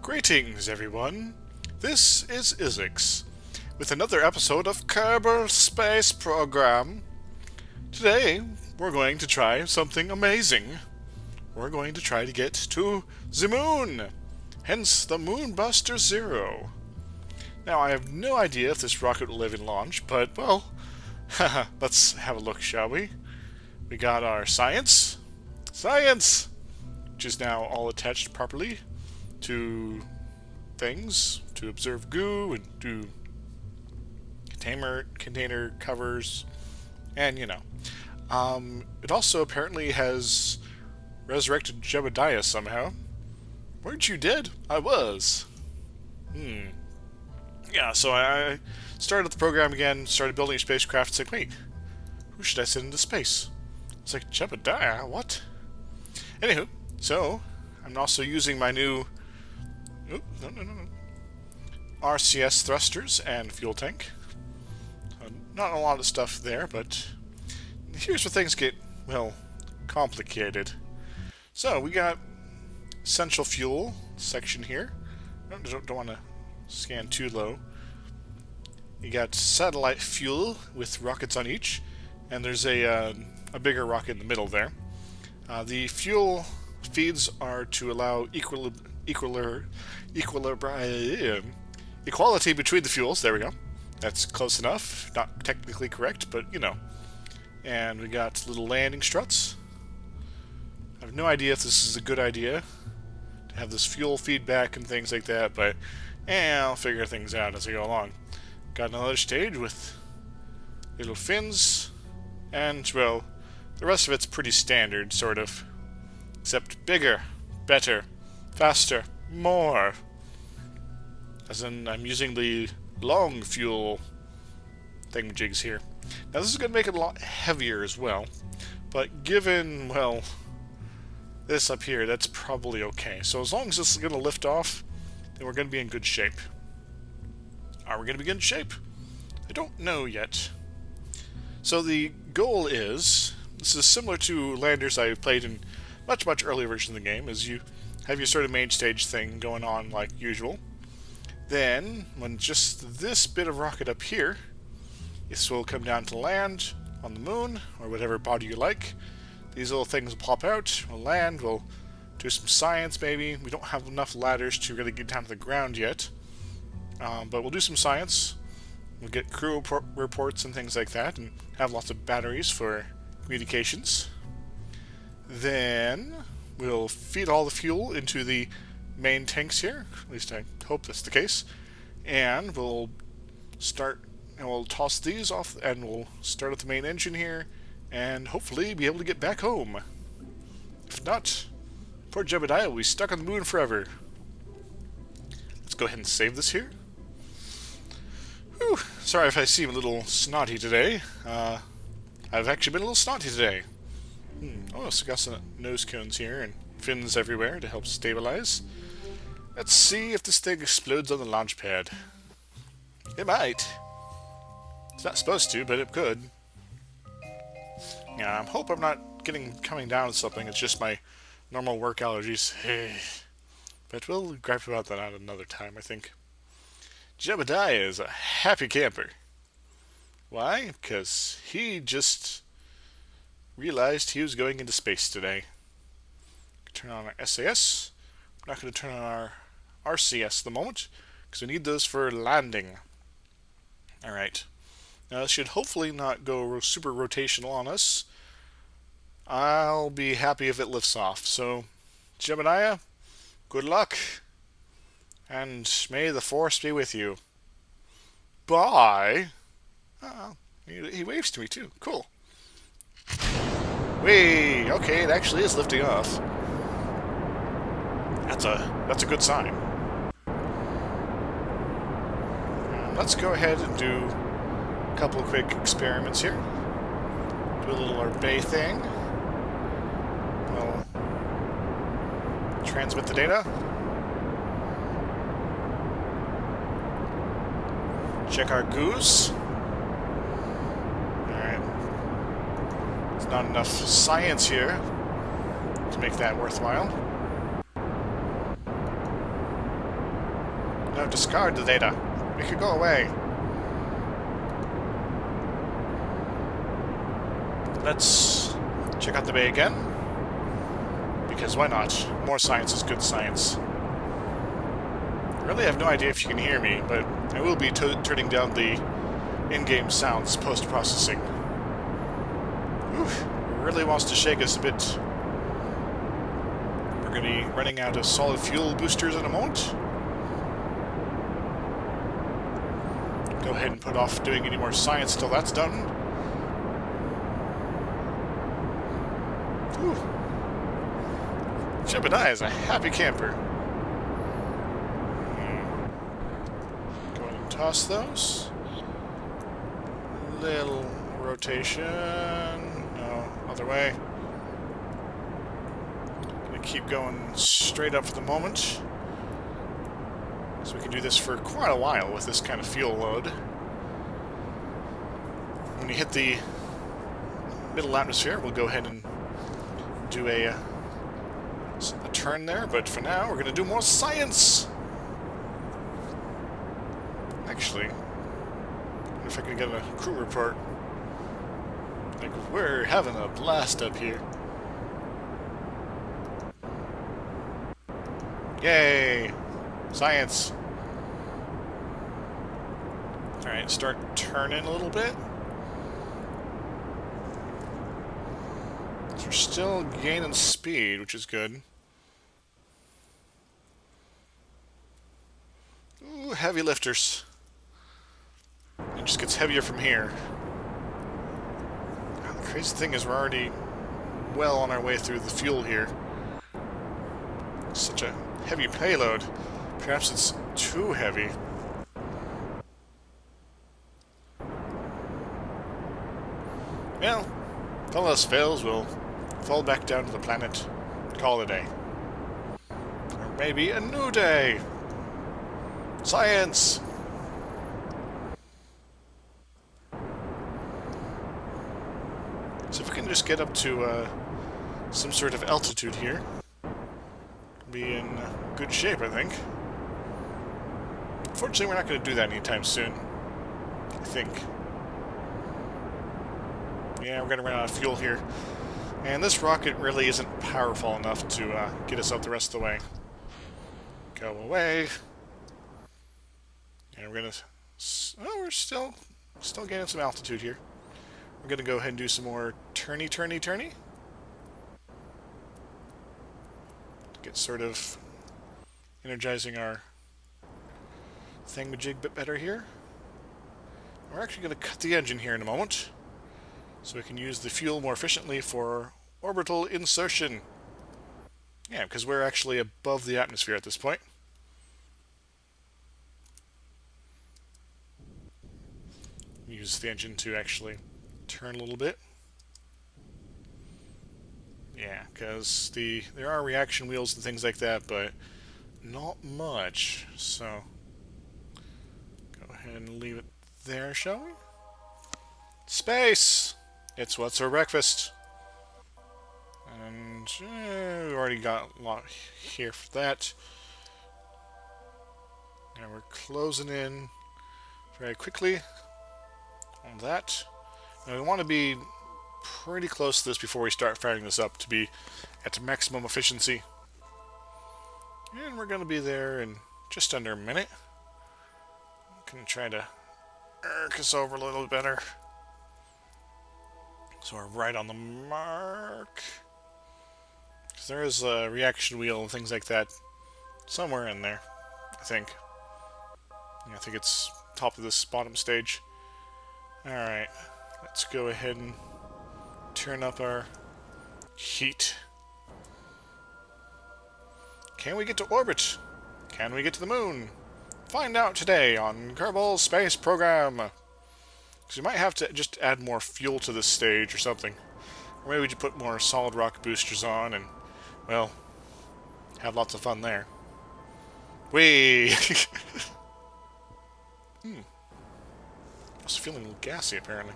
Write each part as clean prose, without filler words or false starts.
Greetings, everyone. This is Izix, with another episode of Kerbal Space Program. Today, we're going to try something amazing. We're going to try to get to the moon, hence the Moonbuster 0. Now, I have no idea if this rocket will live in launch, but, well, let's have a look, shall we? We got our science, which is now all attached properly to things, to observe goo, and do container covers, and it also apparently has resurrected Jebediah somehow. Weren't you dead? I was. Yeah, so I started the program again, started building a spacecraft. It's like, wait, who should I send into space? It's like, Jebediah, what? Anywho, so I'm also using my new RCS thrusters and fuel tank. Not a lot of stuff there, but here's where things get, well, complicated. So we got essential fuel section here. Don't want to scan too low. You got satellite fuel with rockets on each, and there's a bigger rocket in the middle there. The fuel feeds are to allow equality between the fuels. There we go. That's close enough. Not technically correct, but you know. And we got little landing struts. I have no idea if this is a good idea to have this fuel feedback and things like that, but I'll figure things out as I go along. Got another stage with little fins, and, well, the rest of it's pretty standard, sort of. Except bigger, better, faster, more. As in, I'm using the long fuel thingamajigs here. Now, this is going to make it a lot heavier as well, but given, well, this up here, that's probably okay. So as long as this is going to lift off, then we're going to be in good shape. Are we going to be in good shape? I don't know yet. So the goal is, this is similar to landers I played in much earlier versions of the game, is you have your sort of main stage thing going on like usual. Then, when just this bit of rocket up here, this will come down to land on the moon, or whatever body you like. These little things will pop out, we'll land, we'll do some science maybe. We don't have enough ladders to really get down to the ground yet, but we'll do some science. We'll get crew reports and things like that, and have lots of batteries for communications. Then we'll feed all the fuel into the main tanks here. At least I hope that's the case. And we'll start, and we'll toss these off, and we'll start at the main engine here, and hopefully be able to get back home. If not, poor Jebediah will be stuck on the moon forever. Let's go ahead and save this here. Whew. Sorry if I seem a little snotty today. I've actually been a little snotty today. Oh, so got some nose cones here and fins everywhere to help stabilize. Let's see if this thing explodes on the launch pad. It might. It's not supposed to, but it could. Yeah, I hope I'm not coming down with something. It's just my normal work allergies. But we'll gripe about that at another time, I think. Jebediah is a happy camper. Why? Because he just realized he was going into space today. Turn on our SAS. I'm not going to turn on our RCS at the moment, because we need those for landing. Alright. Now this should hopefully not go super rotational on us. I'll be happy if it lifts off. So, Jebediah, good luck, and may the Force be with you. Bye! He waves to me too. Cool. Whee! Okay, it actually is lifting off. That's a good sign. Let's go ahead and do a couple of quick experiments here. Do a little Orbay thing. We'll transmit the data. Check our goose. Alright. There's not enough science here to make that worthwhile. No, discard the data. Make it go away. Let's check out the bay again. Because why not? More science is good science. I really have no idea if you can hear me, but I will be turning down the in-game sounds post-processing. Really wants to shake us a bit. We're going to be running out of solid fuel boosters in a moment. Go ahead and put off doing any more science till that's done. Whew. Jebediah is a happy camper. Go ahead and toss those. Little rotation. No, other way. Gonna keep going straight up for the moment. So we can do this for quite a while with this kind of fuel load. When you hit the middle atmosphere, we'll go ahead and do a turn there, but for now we're going to do more science! Actually, I wonder if I can get a crew report. Like, we're having a blast up here. Yay! Science! Alright, start turning a little bit. So we're still gaining speed, which is good. Ooh, heavy lifters. It just gets heavier from here. The crazy thing is we're already well on our way through the fuel here. Such a heavy payload. Perhaps it's too heavy. Well, if all else fails, we'll fall back down to the planet, call it a day. Or maybe a new day! Science! So if we can just get up to some sort of altitude here, we'll be in good shape, I think. Unfortunately, we're not going to do that anytime soon. I think. Yeah, we're going to run out of fuel here. And this rocket really isn't powerful enough to get us out the rest of the way. Go away. And we're going to... Oh, we're still gaining some altitude here. We're going to go ahead and do some more turny. To get sort of energizing our thingamajig a bit better here. We're actually going to cut the engine here in a moment, so we can use the fuel more efficiently for orbital insertion. Yeah, because we're actually above the atmosphere at this point. Use the engine to actually turn a little bit. Yeah, because there are reaction wheels and things like that, but not much. So go ahead and leave it there, shall we? Space! It's what's for breakfast. And we've already got a lot here for that. Now we're closing in very quickly on that. Now we want to be pretty close to this before we start firing this up to be at maximum efficiency. And we're going to be there in just under a minute. I'm going to try to arc us over a little better. So we're right on the mark. Because there is a reaction wheel and things like that somewhere in there, I think. I think it's top of this bottom stage. Alright, let's go ahead and turn up our heat. Can we get to orbit? Can we get to the moon? Find out today on Kerbal Space Program. Because we might have to just add more fuel to this stage or something. Or maybe we just put more solid rocket boosters on and, well, have lots of fun there. Whee! I was feeling a little gassy, apparently.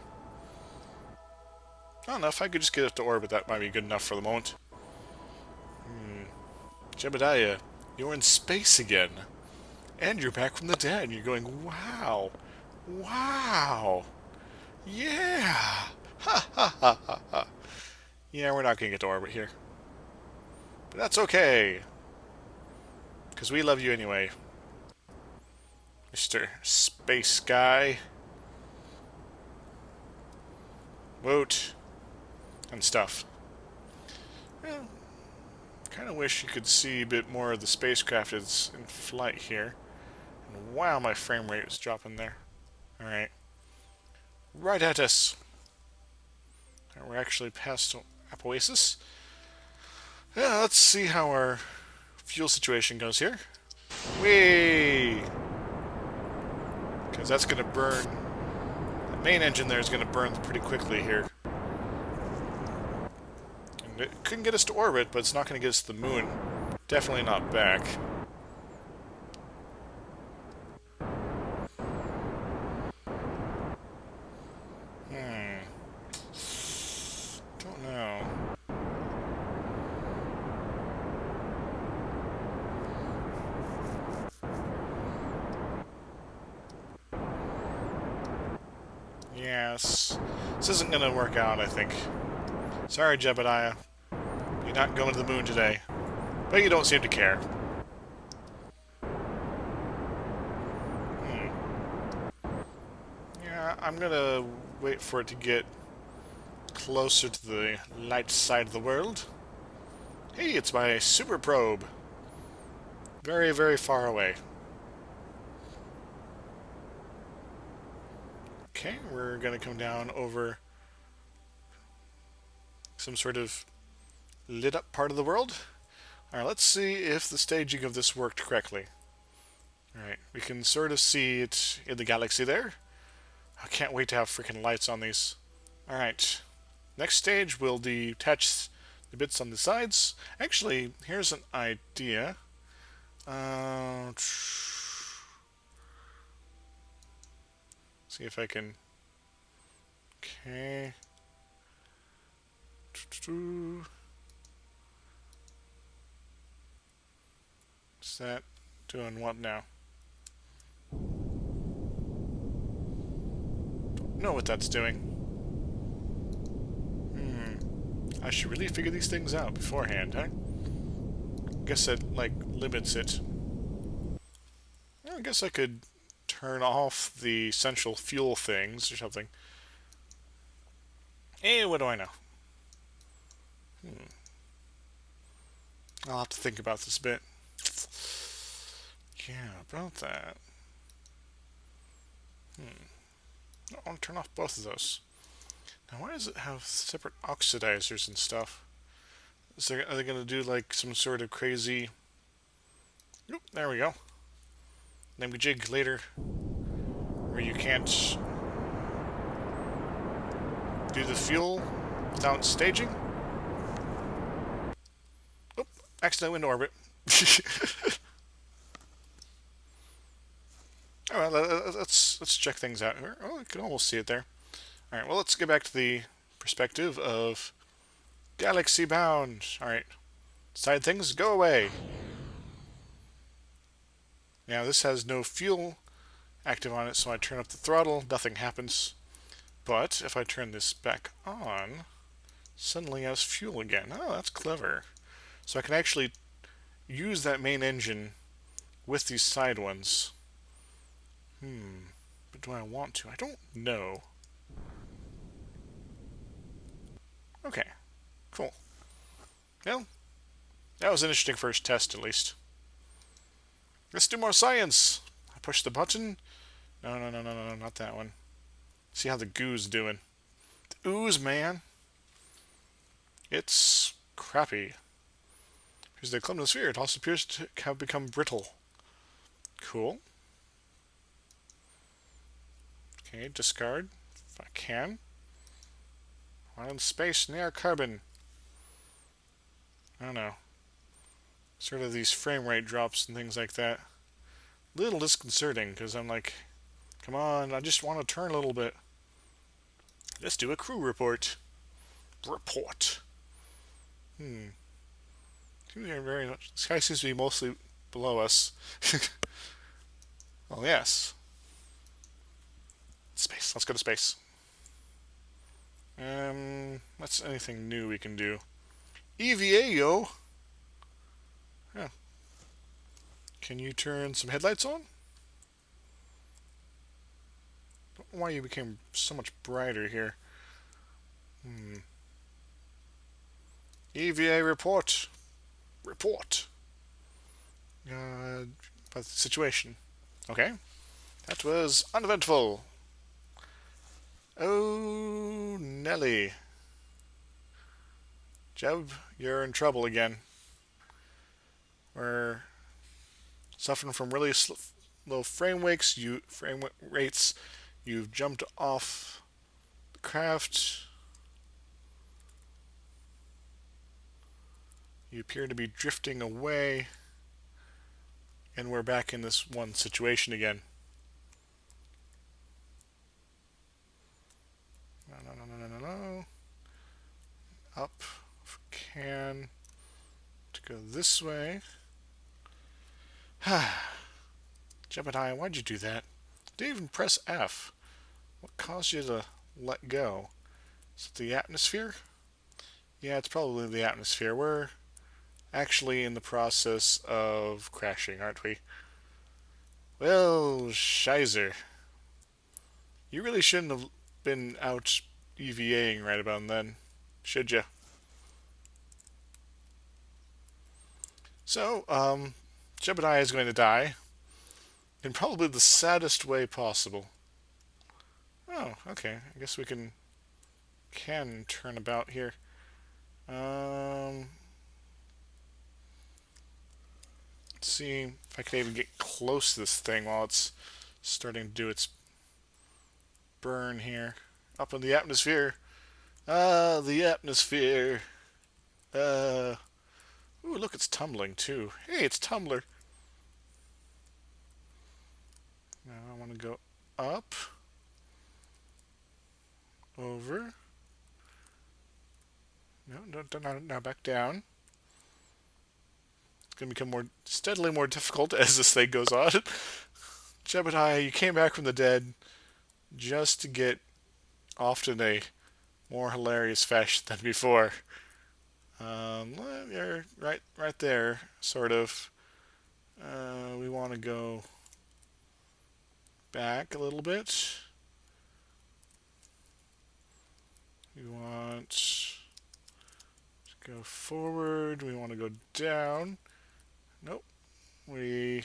I don't know, if I could just get up to orbit, that might be good enough for the moment. Jebediah, you're in space again. And you're back from the dead. And you're going, wow. Wow. Yeah. Ha ha ha ha ha. Yeah, we're not going to get to orbit here. But that's okay. Because we love you anyway. Mr. Space Guy. Woot. And stuff. Well, kind of wish you could see a bit more of the spacecraft that's in flight here. And wow, my frame rate is dropping there. Alright. Right at us. We're actually past Apoasis. Yeah, let's see how our fuel situation goes here. Whee! Because that's going to burn. The main engine there is going to burn pretty quickly here. And it couldn't get us to orbit, but it's not going to get us to the moon. Definitely not back. Don't know. Yes. This isn't going to work out, I think. Sorry, Jebediah. You're not going to the moon today. But you don't seem to care. Yeah, I'm going to wait for it to get closer to the light side of the world. Hey, it's my super probe. Very, very far away. Okay, we're going to come down over some sort of lit up part of the world. Alright, let's see if the staging of this worked correctly. Alright, we can sort of see it in the galaxy there. I can't wait to have freaking lights on these. Alright, next stage we'll detach the bits on the sides. Actually, here's an idea. See if I can... Okay... Is that doing what now? Don't know what that's doing. I should really figure these things out beforehand, huh? Guess that, like, limits it. Well, I guess I could turn off the central fuel things or something. Hey, what do I know? I'll have to think about this a bit. Yeah, about that. I want to turn off both of those. Now, why does it have separate oxidizers and stuff? Are they going to do, like, some sort of crazy... Oop, there we go. Then we jig later, where you can't do the fuel without staging. Oop, accidentally went into orbit. Alright, let's check things out here. Oh, I can almost see it there. Alright, well, let's get back to the perspective of galaxy bound. Alright, side things, go away. Now, this has no fuel active on it, so I turn up the throttle, nothing happens. But if I turn this back on, suddenly it has fuel again. Oh, that's clever. So I can actually use that main engine with these side ones. But do I want to? I don't know. Okay, cool. Well, that was an interesting first test, at least. Let's do more science. I push the button. No, not that one. See how the goo's doing. The ooze, man. It's crappy. Here's the clump sphere. It also appears to have become brittle. Cool. Okay, discard. If I can. While in space near carbon. I don't know. Sort of these frame rate drops and things like that. A little disconcerting, because I'm like, come on, I just want to turn a little bit. Let's do a crew report. Report. Seems very much. The sky seems to be mostly below us. Oh, yes. Space. Let's go to space. What's anything new we can do? EVA, yo! Yeah. Can you turn some headlights on? Don't know why you became so much brighter here. EVA report. Report. About the situation. Okay. That was uneventful. Oh, Nelly. Jeb, you're in trouble again. We're suffering from really low frame rates. You've jumped off the craft. You appear to be drifting away. And we're back in this one situation again. No. Up. If we can. To go this way. Gemini, why'd you do that? Didn't even press F. What caused you to let go? Is it the atmosphere? Yeah, it's probably the atmosphere. We're actually in the process of crashing, aren't we? Well, Shizer. You really shouldn't have been out EVAing right about then, should you? So, Jebediah is going to die in probably the saddest way possible. Oh, okay. I guess we can turn about here. Let's see if I can even get close to this thing while it's starting to do its burn here. Up in the atmosphere. Ah, the atmosphere. Ooh, look, it's tumbling too. Hey, it's Tumbler. Now I want to go up. Over. No, now back down. It's going to become steadily more difficult as this thing goes on. Jebediah, you came back from the dead just to get off in a more hilarious fashion than before. You're right there, sort of. We want to go back a little bit. We want to go forward. We want to go down. Nope. We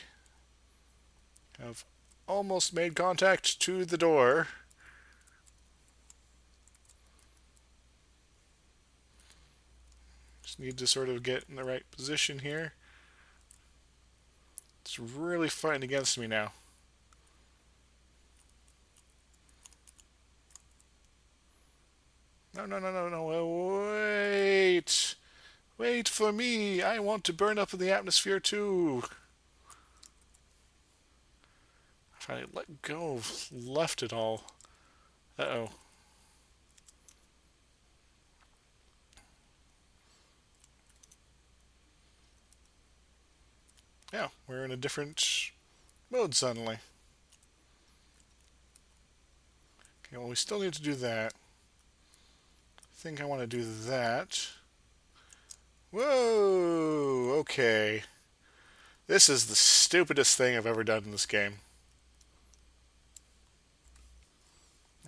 have almost made contact to the door. Just need to sort of get in the right position here. It's really fighting against me now. No. Wait. Wait for me. I want to burn up in the atmosphere too. If I let go of left at all. Uh-oh. Yeah, we're in a different mode suddenly. Okay, well, we still need to do that. I think I want to do that. Whoa! Okay. This is the stupidest thing I've ever done in this game.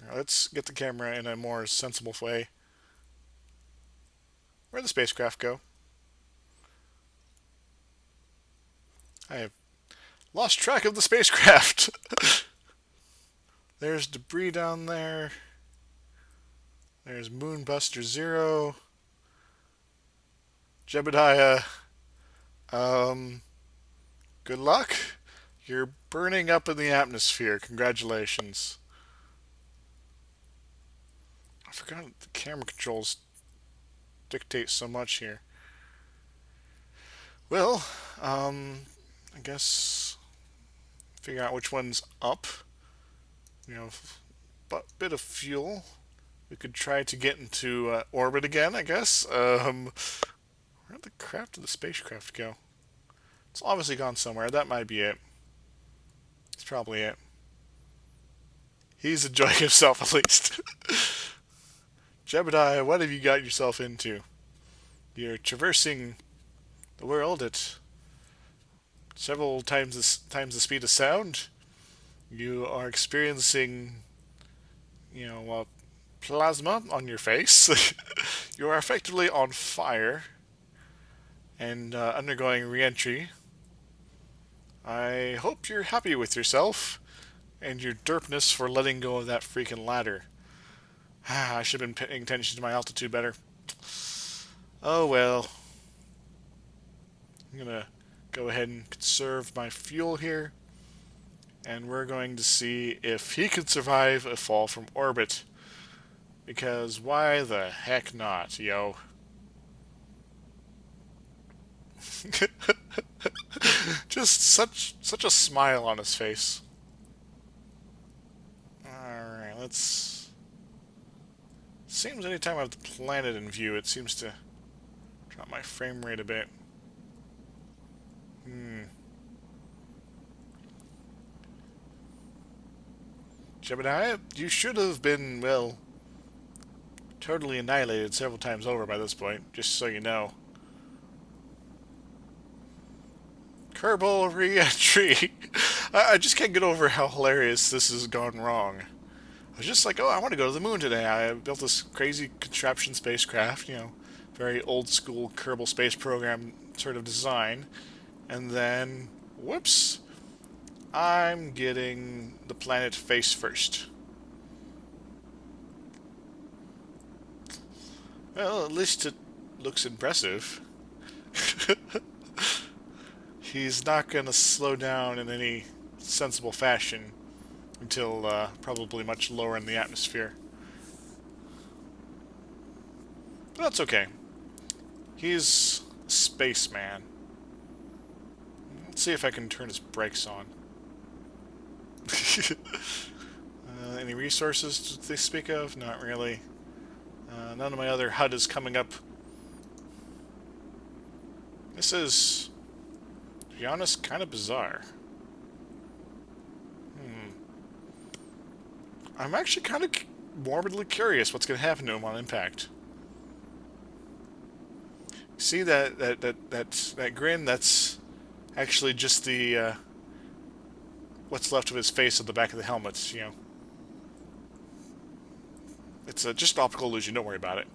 Right, let's get the camera in a more sensible way. Where'd the spacecraft go? I have lost track of the spacecraft. There's debris down there. There's Moonbuster 0. Jebediah. Good luck. You're burning up in the atmosphere. Congratulations. I forgot the camera controls dictate so much here. Well, I guess figure out which one's up. You know, bit of fuel. We could try to get into orbit again, I guess. Where'd the craft of the spacecraft go? It's obviously gone somewhere. That might be it. It's probably it. He's enjoying himself at least. Jebediah, what have you got yourself into? You're traversing the world at several times the speed of sound. You are experiencing, plasma on your face. You are effectively on fire and undergoing re-entry. I hope you're happy with yourself and your derpness for letting go of that freaking ladder. I should have been paying attention to my altitude better. Oh well. I'm gonna go ahead and conserve my fuel here. And we're going to see if he can survive a fall from orbit. Because why the heck not, yo? Just such a smile on his face. Alright, let's... Seems anytime I have the planet in view, it seems to drop my frame rate a bit. Jebediah, you should have been, well, totally annihilated several times over by this point, just so you know. Kerbal re-entry. I just can't get over how hilarious this has gone wrong. I was just like, oh, I want to go to the moon today. I built this crazy contraption spacecraft, very old school Kerbal space program sort of design. And then, whoops, I'm getting the planet face first. Well, at least it looks impressive. He's not going to slow down in any sensible fashion until probably much lower in the atmosphere. But that's okay. He's a spaceman. Let's see if I can turn his brakes on. Any resources they speak of? Not really. None of my other HUD is coming up. This is, to be honest, kind of bizarre. I'm actually kind of morbidly curious what's going to happen to him on impact. See that grin? That's actually just the what's left of his face at the back of the helmet. It's just optical illusion. Don't worry about it.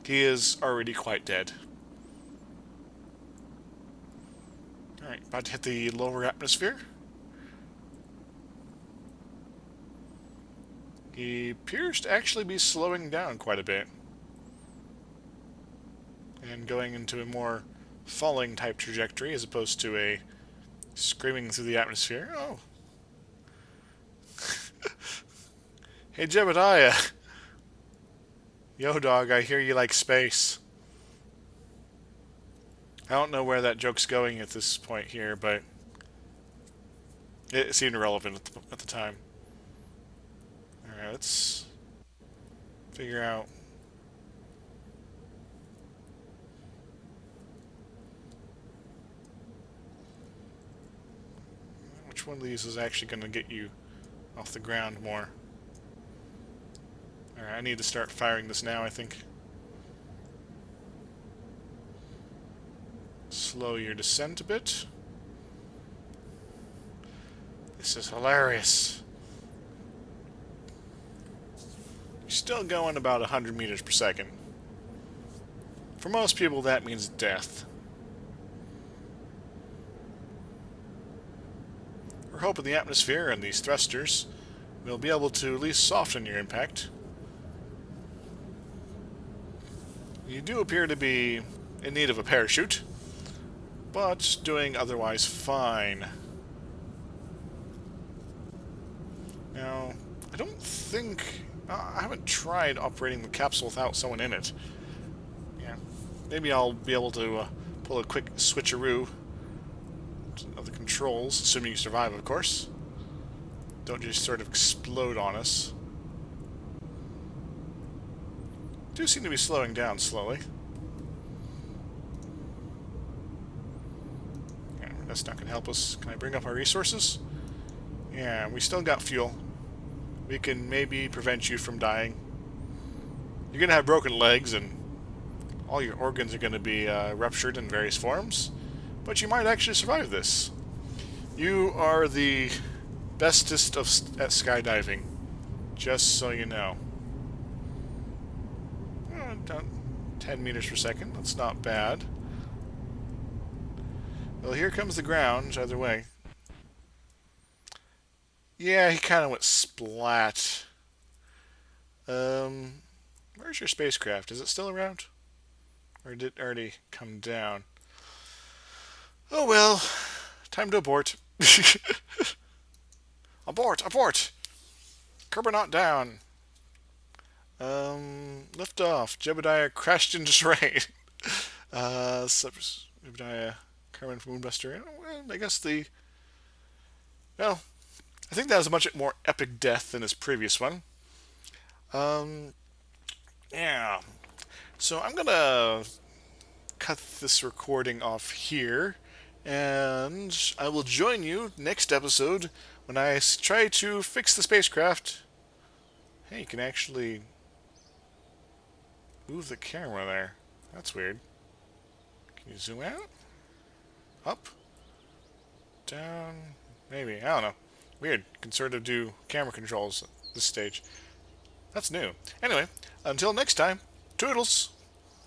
He is already quite dead. All right, about to hit the lower atmosphere. He appears to actually be slowing down quite a bit. And going into a more falling type trajectory as opposed to a screaming through the atmosphere. Oh. Hey, Jebediah. Yo, dog, I hear you like space. I don't know where that joke's going at this point here, but it seemed irrelevant at the time. Alright, let's figure out which one of these is actually going to get you off the ground more. Alright, I need to start firing this now, I think. Slow your descent a bit. This is hilarious. You're still going about 100 meters per second. For most people, that means death. We're hoping the atmosphere and these thrusters will be able to at least soften your impact. You do appear to be in need of a parachute, but doing otherwise fine. Now, I don't think... I haven't tried operating the capsule without someone in it. Yeah, maybe I'll be able to pull a quick switcheroo of the controls, assuming you survive, of course. Don't just sort of explode on us. Do seem to be slowing down slowly. Yeah, that's not going to help us. Can I bring up our resources? Yeah, we still got fuel. We can maybe prevent you from dying. You're gonna have broken legs and all your organs are gonna be ruptured in various forms, but you might actually survive this. You are the bestest at skydiving, just so you know. Down 10 meters per second, that's not bad. Well, here comes the ground, either way. Yeah, he kind of went splat. Where's your spacecraft? Is it still around? Or did it already come down? Oh well, time to abort. Abort! Abort! Kerbal not down. Lift off. Jebediah crashed into terrain. Jebediah, Carmen from Moonbuster. Well, I guess well, I think that was a much more epic death than his previous one. Um, yeah. So I'm gonna cut this recording off here, and I will join you next episode when I try to fix the spacecraft. Hey, you can actually move the camera there. That's weird. Can you zoom out? Up? Down? Maybe. I don't know. Weird. Can sort of do camera controls at this stage. That's new. Anyway, until next time, toodles!